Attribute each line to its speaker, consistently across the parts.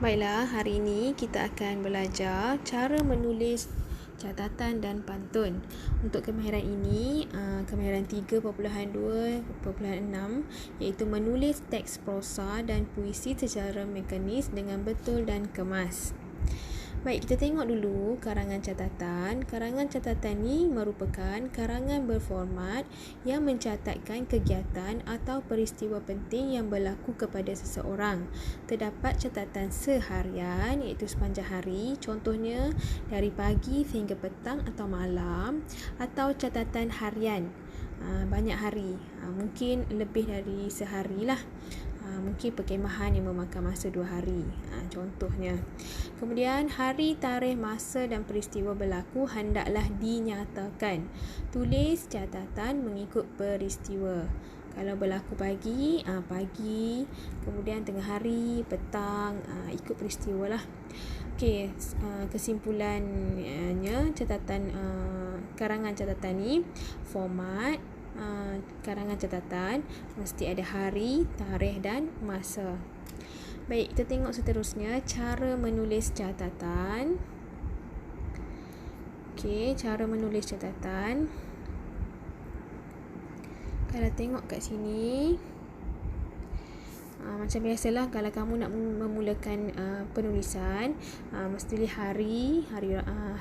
Speaker 1: Baiklah, hari ini kita akan belajar cara menulis catatan dan pantun. Untuk kemahiran ini, kemahiran 3.2.6 iaitu menulis teks prosa dan puisi secara mekanis dengan betul dan kemas. Baik, kita tengok dulu karangan catatan. Karangan catatan ni merupakan karangan berformat yang mencatatkan kegiatan atau peristiwa penting yang berlaku kepada seseorang. Terdapat catatan seharian iaitu sepanjang hari, contohnya dari pagi sehingga petang atau malam, atau catatan harian banyak hari, mungkin lebih dari sehari lah. Mungkin perkemahan yang memakan masa 2 hari, contohnya. Kemudian hari, tarikh, masa dan peristiwa berlaku hendaklah dinyatakan. Tulis catatan mengikut peristiwa. Kalau berlaku pagi, pagi, kemudian tengah hari, petang, ikut peristiwa lah. Okey, kesimpulannya catatan karangan catatan ni, format karangan catatan mesti ada hari, tarikh dan masa. Baik, kita tengok seterusnya cara menulis catatan. Okey, cara menulis catatan. Kalau tengok kat sini, macam biasalah kalau kamu nak memulakan penulisan, mesti tulis hari,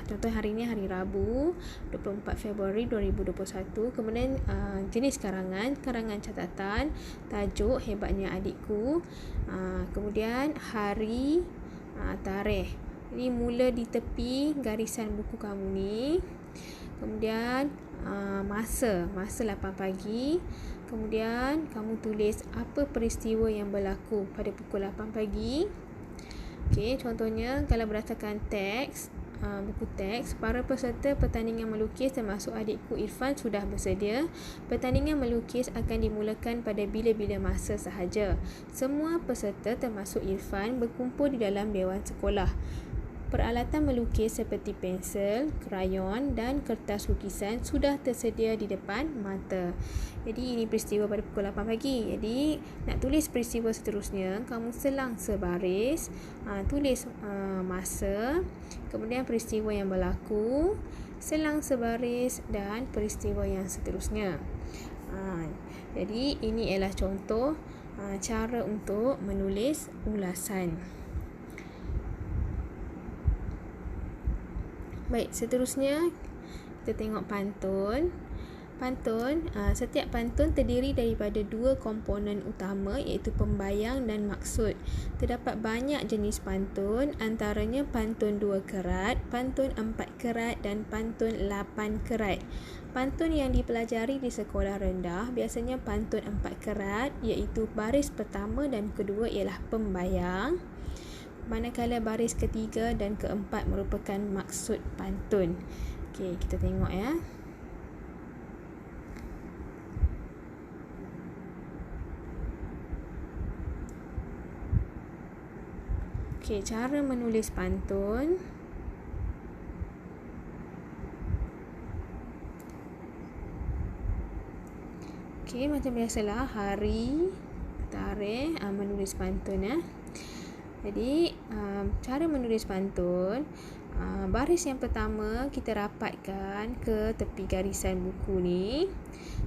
Speaker 1: contoh hari ni hari Rabu 24 Februari 2021. Kemudian jenis karangan catatan, tajuk Hebatnya Adikku, kemudian hari, tarikh. Ini mula di tepi garisan buku kamu ni. Kemudian masa 8 pagi. Kemudian kamu tulis apa peristiwa yang berlaku pada pukul 8 pagi. Okey, contohnya kalau berdasarkan teks, buku teks, para peserta pertandingan melukis termasuk adikku Irfan sudah bersedia. Pertandingan melukis akan dimulakan pada bila-bila masa sahaja. Semua peserta termasuk Irfan berkumpul di dalam dewan sekolah. Peralatan melukis seperti pensel, krayon dan kertas lukisan sudah tersedia di depan mata. Jadi ini peristiwa pada pukul 8 pagi. Jadi nak tulis peristiwa seterusnya, kamu selang sebaris, tulis masa, kemudian peristiwa yang berlaku, selang sebaris dan peristiwa yang seterusnya. Jadi ini ialah contoh cara untuk menulis ulasan. Baik, seterusnya kita tengok pantun. Setiap pantun terdiri daripada 2 komponen utama iaitu pembayang dan maksud. Terdapat banyak jenis pantun, antaranya pantun 2 kerat, pantun 4 kerat dan pantun 8 kerat. Pantun yang dipelajari di sekolah rendah biasanya pantun 4 kerat iaitu baris pertama dan kedua ialah pembayang, manakala baris ketiga dan keempat merupakan maksud pantun. Okey, kita tengok ya. Okey, cara menulis pantun. Okey, macam biasalah hari, tarikh, menulis pantun ya. Jadi cara menulis pantun, baris yang pertama kita rapatkan ke tepi garisan buku ni.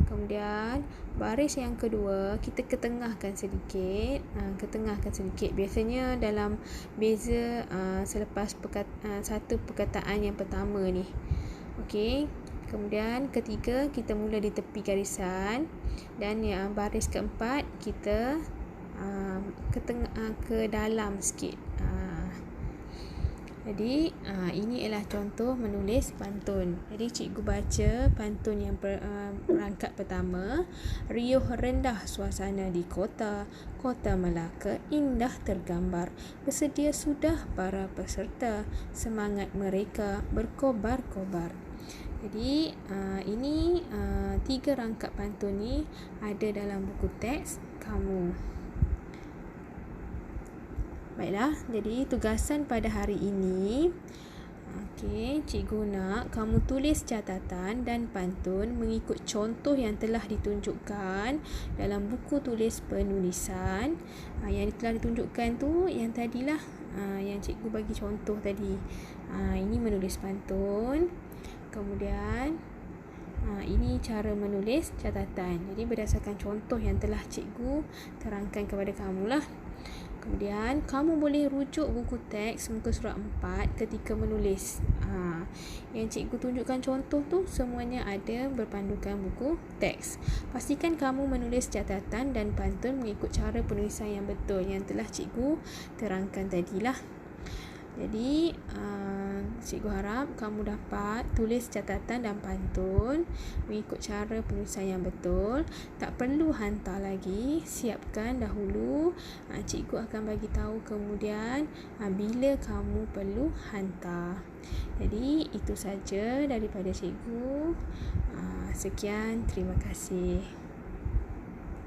Speaker 1: Kemudian baris yang kedua kita ketengahkan sedikit, biasanya dalam beza selepas satu perkataan yang pertama ni. Okey. Kemudian ketiga kita mula di tepi garisan, dan yang baris keempat kita ke dalam sikit. Jadi ini ialah contoh menulis pantun. Jadi cikgu baca pantun yang perangkat pertama. Riuh rendah suasana di kota Melaka indah tergambar. Bersedia sudah para peserta, semangat mereka berkobar-kobar. Jadi ini 3 rangkap pantun ni ada dalam buku teks kamu. Baiklah, jadi tugasan pada hari ini, Okey, cikgu nak kamu tulis catatan dan pantun mengikut contoh yang telah ditunjukkan dalam buku tulis penulisan. Yang telah ditunjukkan tu yang tadilah, yang cikgu bagi contoh tadi. Ini menulis pantun. Kemudian ini cara menulis catatan. Jadi berdasarkan contoh yang telah cikgu terangkan kepada kamu lah. Kemudian kamu boleh rujuk buku teks muka surat 4 ketika menulis. Yang cikgu tunjukkan contoh tu semuanya ada berpandukan buku teks. Pastikan kamu menulis catatan dan pantun mengikut cara penulisan yang betul yang telah cikgu terangkan tadilah. Jadi cikgu harap kamu dapat tulis catatan dan pantun mengikut cara penulisan yang betul. Tak perlu hantar lagi, siapkan dahulu. Cikgu akan bagi tahu kemudian bila kamu perlu hantar. Jadi itu saja daripada cikgu. Sekian, terima kasih.